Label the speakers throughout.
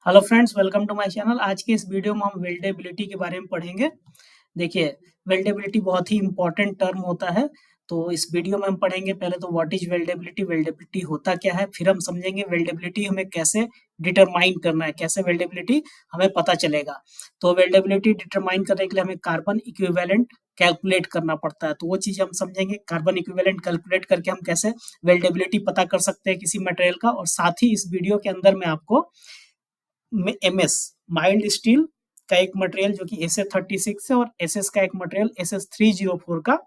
Speaker 1: Hello friends, welcome to my channel. आज के इस वीडियो में हम वेल्डेबिलिटी के बारे में पढ़ेंगे। देखिए, वेल्डेबिलिटी बहुत ही इम्पोर्टेंट टर्म होता है। तो इस वीडियो में हम पढ़ेंगे पहले तो व्हाट इज वेल्डेबिलिटी, वेल्डेबिलिटी होता क्या है, फिर हम समझेंगे वेल्डेबिलिटी हमें कैसे डिटरमाइन करना है, कैसे वेल्डेबिलिटी हमें पता चलेगा। तो वेल्डेबिलिटी डिटरमाइन करने के लिए हमें कार्बन इक्विवेलेंट कैलकुलेट करना पड़ता है, तो वो चीज़ हम समझेंगे। कार्बन इक्विवेलेंट कैलकुलेट करके हम कैसे वेल्डेबिलिटी पता कर सकते हैं किसी मटेरियल का। और साथ ही इस वीडियो के अंदर मैं आपको एमएस माइल्ड स्टील का एक मटेरियल जो कि SF36 है और एसएस का एक मटेरियल SS304 का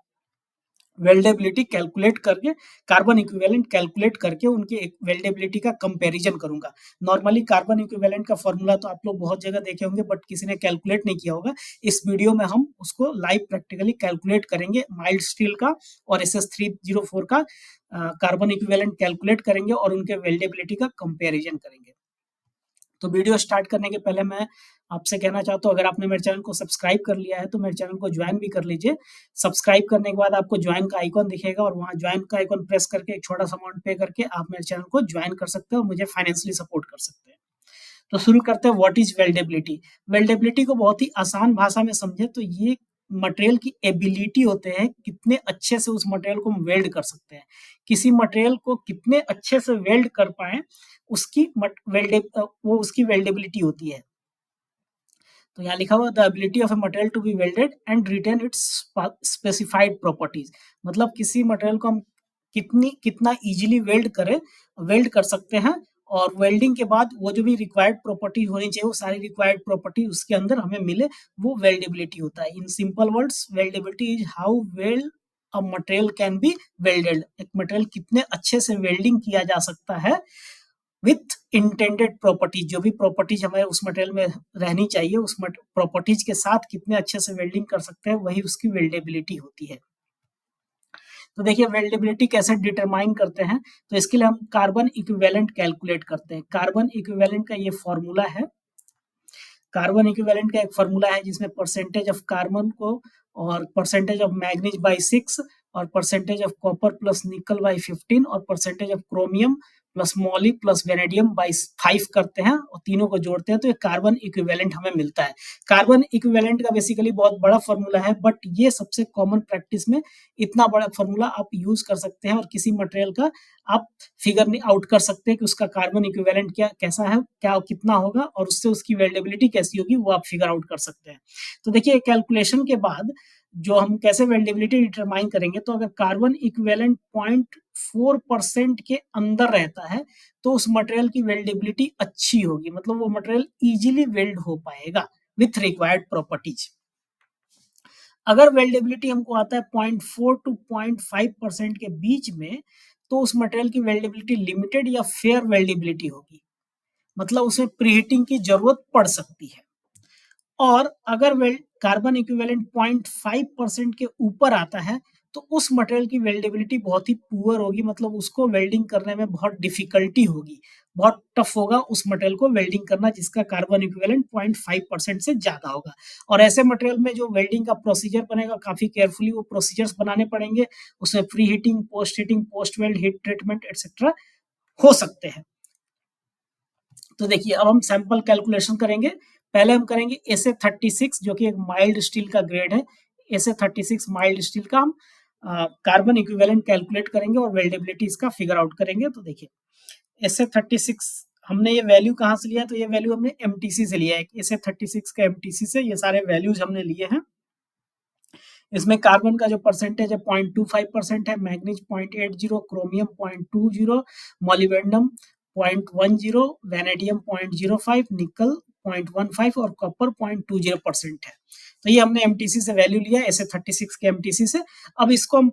Speaker 1: वेल्डेबिलिटी कैलकुलेट करके, कार्बन इक्विवेलेंट कैलकुलेट करके उनके एक वेल्डेबिलिटी का कंपैरिजन करूंगा। नॉर्मली कार्बन इक्विवेलेंट का फॉर्मूला तो आप लोग बहुत जगह देखे होंगे, बट किसी ने कैलकुलेट नहीं किया होगा। इस वीडियो में हम उसको लाइव प्रैक्टिकली कैलकुलेट करेंगे। माइल्ड स्टील का और SS304 का कार्बन इक्विवेलेंट कैलकुलेट करेंगे और उनके वेल्डेबिलिटी का कंपेरिजन करेंगे। तो वीडियो स्टार्ट करने के पहले मैं आपसे कहना चाहता हूँ, अगर आपने मेरे चैनल को सब्सक्राइब कर लिया है तो मेरे चैनल को ज्वाइन भी कर लीजिए। सब्सक्राइब करने के बाद आपको ज्वाइन का आइकॉन दिखेगा और वहाँ ज्वाइन का आइकॉन प्रेस करके एक छोटा सा अमाउंट पे करके आप मेरे चैनल को ज्वाइन कर सकते हैं और मुझे फाइनेंशियली सपोर्ट कर सकते हैं। तो शुरू करते हैं, व्हाट इज वेल्डेबिलिटी। वेल्डेबिलिटी को बहुत ही आसान भाषा में समझे तो ये मटेरियल की एबिलिटी होते हैं, कितने अच्छे से उस मटेरियल को हम वेल्ड कर सकते हैं। किसी मटेरियल को कितने अच्छे से वेल्ड कर पाए, उसकी वो उसकी वेल्डेबिलिटी होती है। तो यहाँ लिखा हुआ the ability of a material to be welded and retain its specified properties. मतलब किसी मटेरियल को हम कितना इजीली वेल्ड कर सकते हैं, और वेल्डिंग के बाद वो जो भी रिक्वायर्ड प्रॉपर्टी होनी चाहिए, वो सारी रिक्वायर्ड प्रॉपर्टी उसके अंदर हमें मिले, वो वेल्डेबिलिटी होता है। In simple words, weldability is how well a material can be welded. एक मटेरियल कितने अच्छे से वेल्डिंग किया जा सकता है विथ इंटेंडेड प्रॉपर्टीज। जो भी प्रॉपर्टीज हमें उस मटेरियल में रहनी चाहिए, उस प्रॉपर्टीज के साथ कितने अच्छे से वेल्डिंग कर सकते हैं, वही उसकी वेल्डेबिलिटी होती है। तो देखिए, वेल्डेबिलिटी कैसे डिटरमाइन करते हैं। तो इसके लिए हम कार्बन इक्विवेलेंट कैलकुलेट करते हैं। कार्बन इक्विवेलेंट का ये फॉर्मूला है। कार्बन इक्विवेलेंट का एक फॉर्मूला है जिसमें परसेंटेज ऑफ कार्बन को और परसेंटेज ऑफ मैग्नीज बाई 6 और परसेंटेज ऑफ कॉपर प्लस निकल बाई 15 और percentage of chromium plus Molly plus vanadium by 5 करते हैं और तीनों को जोड़ते हैं तो एक कार्बन इक्विवेलेंट हमें मिलता है। कार्बन इक्विवेलेंट का बेसिकली बहुत बड़ा फॉर्मूला है, बट ये सबसे कॉमन प्रैक्टिस में इतना बड़ा फॉर्मूला आप यूज कर सकते हैं और किसी मटेरियल का आप फिगर आउट कर सकते हैं कि उसका कार्बन इक्विवेलेंट क्या कैसा है, क्या कितना होगा, और उससे उसकी वेल्डेबिलिटी कैसी होगी, वो आप फिगर आउट कर सकते हैं। तो देखिए, कैलकुलेशन के बाद जो हम कैसे वेल्डेबिलिटी डिटरमाइन करेंगे, तो अगर कार्बन इक्विवेलेंट 0.4% के अंदर रहता है तो उस मटेरियल की वेल्डेबिलिटी अच्छी होगी, मतलब वो मटेरियल इजीली वेल्ड हो पाएगा विथ रिक्वायर्ड प्रॉपर्टीज। अगर वेल्डेबिलिटी हमको आता है 0.4 टू 0.5% के बीच में, तो उस मटेरियल की वेल्डेबिलिटी लिमिटेड या फेयर वेल्डेबिलिटी होगी, मतलब उसमें प्रीहीटिंग की जरूरत पड़ सकती है। और अगर कार्बन इक्विवेलेंट 0.5% के ऊपर आता है तो उस मटेरियल की वेल्डेबिलिटी बहुत ही पुअर होगी, मतलब उसको वेल्डिंग करने में बहुत डिफिकल्टी होगी, बहुत टफ होगा उस मटेरियल को वेल्डिंग करना जिसका कार्बन इक्विवेलेंट 0.5% से ज्यादा होगा। और ऐसे मटेरियल में जो वेल्डिंग का प्रोसीजर बनेगा, काफी केयरफुली वो प्रोसीजर्स बनाने पड़ेंगे। उसमें pre heating, post weld heat treatment etcetera हो सकते हैं। तो देखिए, अब हम सैंपल कैलकुलेशन करेंगे। पहले हम करेंगे SA36 जो कि एक माइल्ड स्टील का ग्रेड है। SA36 माइल्ड स्टील का हम कार्बन इक्विवेलेंट कैलकुलेट करेंगे और वेल्डेबिलिटी इसका फिगर आउट करेंगे। तो देखिए, SA36 हमने ये वैल्यू कहाँ से लिया, तो ये वैल्यू हमने MTC से लिया है। SA36 का MTC से ये सारे वैल्यूज हमने लिए हैं। इसमें कार्बन का जो परसेंटेज है 0.25% है, मैग्नीज 0.80, क्रोमियम 0.20, मॉलिबेंडम 0.10, वेनेडियम 0.05, निकल 0.15 और कॉपर 0.20% है। तो ये हमने MTC से वैल्यू लिया, SA36 के MTC से। अब इसको हम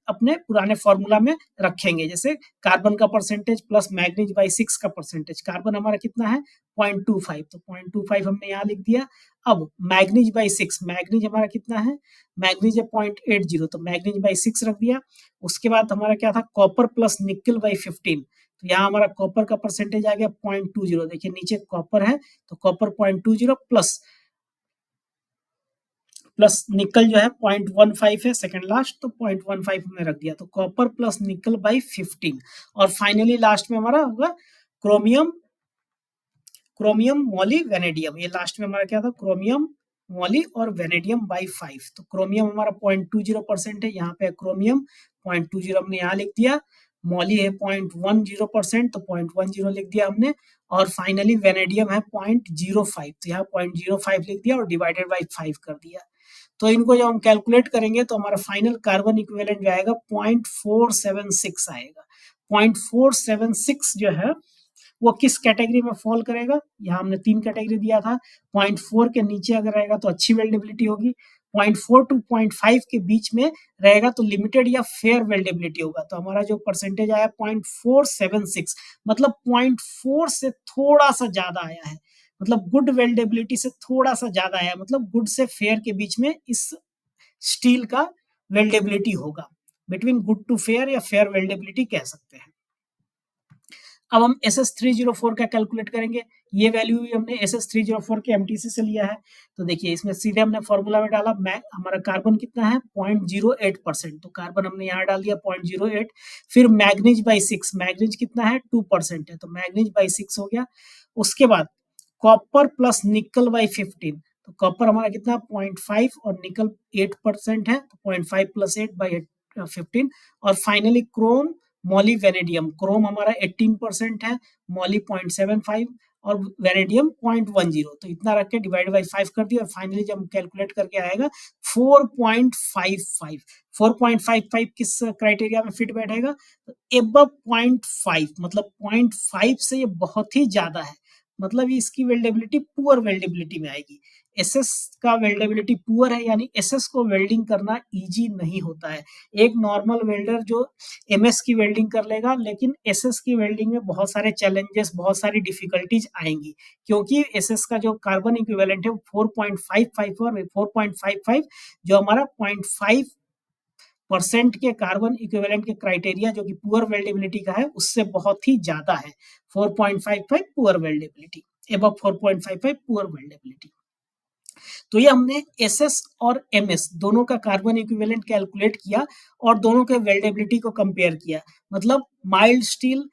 Speaker 1: अपने पुराने फॉर्मूला में रखेंगे, जैसे कार्बन का परसेंटेज प्लस मैग्नीज बाई 6 का परसेंटेज। कार्बन हमारा कितना है 0.25, तो 0.25 हमने यहाँ लिख दिया। अब मैग्नीज बाई 6, मैग्नीज हमारा कितना है, मैग्नीज है 0.80, तो मैग्नीज बाई 6 रख दिया। उसके बाद हमारा क्या था, कॉपर प्लस निकल बाई 15, तो यहाँ हमारा कॉपर का परसेंटेज आ गया 0.20। देखिए नीचे कॉपर है तो कॉपर 0.20 प्लस निकल जो है 0.15 है, सेकंड लास्ट, तो 0.15 हमने रख दिया। तो कॉपर प्लस निकल बाई 15, और फाइनली लास्ट में हमारा होगा क्रोमियम क्रोमियम मॉली वेनेडियम, ये लास्ट में हमारा क्या था, क्रोमियम मॉली और वेनेडियम बाई 5। तो क्रोमियम हमारा 0.20% है, यहाँ पे क्रोमियम 0.20 हमने यहाँ लिख दिया, मॉली है 0.10%, तो 0.10 लिख दिया हमने, और फाइनली वेनेडियम है 0.05, तो यहाँ 0.05 लिख दिया और डिवाइडेड बाई 5 कर दिया। तो इनको जब हम कैलकुलेट करेंगे तो हमारा फाइनल कार्बन इक्विवेलेंट जो आएगा 0.476 आएगा। 0.476 जो है वो किस कैटेगरी में फॉल करेगा, यहाँ हमने 3 कैटेगरी दिया था। 0.4 के नीचे अगर रहेगा तो अच्छी वेल्डेबिलिटी होगी, 0.4 टू 0.5 के बीच में रहेगा तो लिमिटेड या फेयर वेल्डेबिलिटी होगा। तो हमारा जो परसेंटेज आया 0.476, मतलब 0.4 से थोड़ा सा ज्यादा आया है, मतलब गुड वेल्डेबिलिटी से थोड़ा सा ज्यादा आया, मतलब गुड से फेयर के बीच में इस स्टील का वेल्डेबिलिटी होगा, बिटवीन गुड टू फेयर या फेयर वेल्डेबिलिटी कह सकते हैं। अब हम SS304 का कैलकुलेट करेंगे, ये वैल्यू भी हमने SS304 के MTC से लिया है। तो देखिए इसमें सीधे हमने फॉर्मूला में डाला, हमारा कार्बन कितना है 0.08%, तो कार्बन हमने यहाँ डाल दिया 0.08। फिर मैग्नीज बाई 6, मैग्नीज कितना है 2% है, तो मैग्नीज बाई 6 हो गया। उसके बाद कॉपर प्लस निकल बाई 15, तो कॉपर हमारा कितना 0.5 और निकल 8% है, तो 0.5 प्लस 8 बाई 15। और finally Chrome Molly vanadium, Chrome हमारा 18% है, मॉली 0.75 और वेनेडियम 0.10, तो इतना रख के डिवाइड बाई 5 कर दिया और फाइनली जब कैलकुलेट करके आएगा 4.55। 4.55 किस क्राइटेरिया में फिट बैठेगा, तो एबव 0.5, मतलब 0.5 से ये बहुत ही ज्यादा है, मतलब इसकी वेल्डेबिलिटी पुअर वेल्डेबिलिटी में आएगी। एसएस का वेल्डेबिलिटी पुअर है, यानी एसएस को वेल्डिंग करना इजी नहीं होता है। एक नॉर्मल वेल्डर जो एमएस की वेल्डिंग कर लेगा, लेकिन एसएस की वेल्डिंग में बहुत सारे चैलेंजेस, बहुत सारी डिफिकल्टीज आएंगी, क्योंकि एसएस का जो कार्बन इक्विवेलेंट है 4.55 और 4.55 जो हमारा 0.5% के कार्बन इक्विवेलेंट के क्राइटेरिया जो कि पुअर वेल्डेबिलिटी का है उससे बहुत ही ज्यादा है। 4.55 poor weldability, above 4.55 poor weldability. तो ये हमने एसएस और एमएस दोनों का कार्बन इक्विवेलेंट कैलकुलेट किया और दोनों के वेल्डेबिलिटी को कंपेयर किया, मतलब माइल्ड स्टील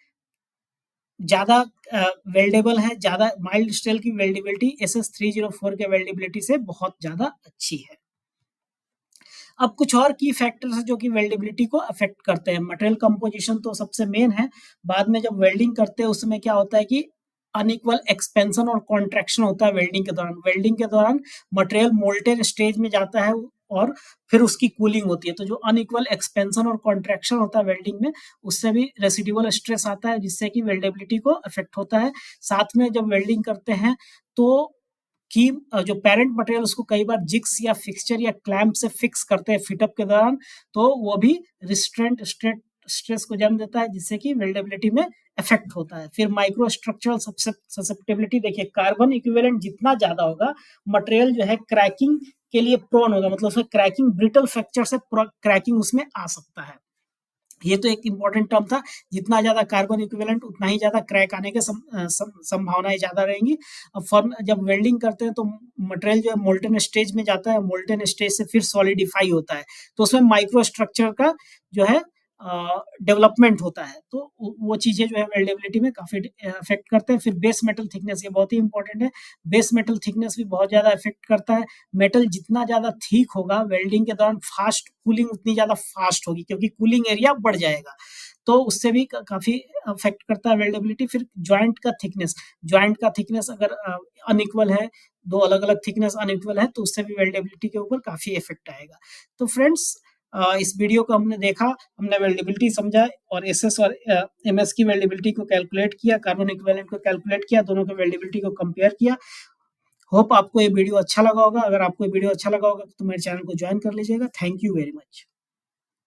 Speaker 1: ज्यादा वेल्डेबल है, ज्यादा माइल्ड स्टील की वेल्डेबिलिटी SS304 के वेल्डेबिलिटी से बहुत ज्यादा अच्छी है। अब कुछ और की फैक्टर्स है जो कि वेल्डेबिलिटी को अफेक्ट करते हैं। मटेरियल कंपोजिशन तो सबसे मेन है, बाद में जब वेल्डिंग करते हैं उसमें क्या होता है कि अनइक्वल एक्सपेंशन और कॉन्ट्रैक्शन होता है वेल्डिंग के दौरान। वेल्डिंग के दौरान मटेरियल मोल्टेन स्टेज में जाता है और फिर उसकी कूलिंग होती है, तो जो अनइक्वल एक्सपेंशन और कॉन्ट्रैक्शन होता है वेल्डिंग में, उससे भी रेसिडुअल स्ट्रेस आता है जिससे कि वेल्डेबिलिटी को अफेक्ट होता है। साथ में जब वेल्डिंग करते हैं तो कि जो पेरेंट मटेरियल उसको कई बार जिग्स या फिक्सचर या क्लैंप से फिक्स करते हैं फिटअप के दौरान, तो वो भी रिस्ट्रेंट स्ट्रेस को जन्म देता है जिससे कि वेल्डेबिलिटी में इफेक्ट होता है। फिर माइक्रो स्ट्रक्चरल ससेप्टेबिलिटी, देखिए कार्बन इक्विवेलेंट जितना ज्यादा होगा मटेरियल जो है क्रैकिंग के लिए प्रोन होगा, मतलब उसमें क्रैकिंग ब्रिटल फ्रैक्चर से क्रैकिंग उसमें आ सकता है। ये तो एक इम्पॉर्टेंट टर्म था, जितना ज्यादा कार्बन इक्विवेलेंट उतना ही ज्यादा क्रैक आने के संभावनाएं ज्यादा रहेंगी। अब फर्म जब वेल्डिंग करते हैं तो मटेरियल जो है मोल्टेन स्टेज में जाता है, मोल्टेन स्टेज से फिर सॉलिडिफाई होता है, तो उसमें माइक्रो स्ट्रक्चर का जो है डेवलपमेंट होता है, तो वो चीजें जो है वेल्डेबिलिटी में काफी अफेक्ट करते हैं। फिर बेस मेटल थिकनेस, ये बहुत ही इंपॉर्टेंट है, बेस मेटल थिकनेस भी बहुत ज्यादा इफेक्ट करता है। मेटल जितना ज्यादा थिक होगा वेल्डिंग के दौरान फास्ट कूलिंग उतनी ज्यादा फास्ट होगी, क्योंकि कूलिंग एरिया बढ़ जाएगा, तो उससे भी काफी अफेक्ट करता है वेल्डेबिलिटी। फिर ज्वाइंट का थिकनेस, ज्वाइंट का थिकनेस अगर अनइक्वल है, दो अलग अलग थिकनेस अनइक्वल है, तो उससे भी वेल्डेबिलिटी के ऊपर काफी इफेक्ट आएगा। तो फ्रेंड्स इस वीडियो को हमने देखा, हमने वेल्डेबिलिटी समझा और एसएस और एमएस की वेल्डेबिलिटी को कैलकुलेट किया, कार्बन इक्विवेलेंट को कैलकुलेट किया, दोनों के वेल्डेबिलिटी को कंपेयर किया। होप आपको ये वीडियो अच्छा लगा होगा। अगर आपको ये वीडियो अच्छा लगा होगा तो मेरे चैनल को ज्वाइन कर लीजिएगा। Thank you very much.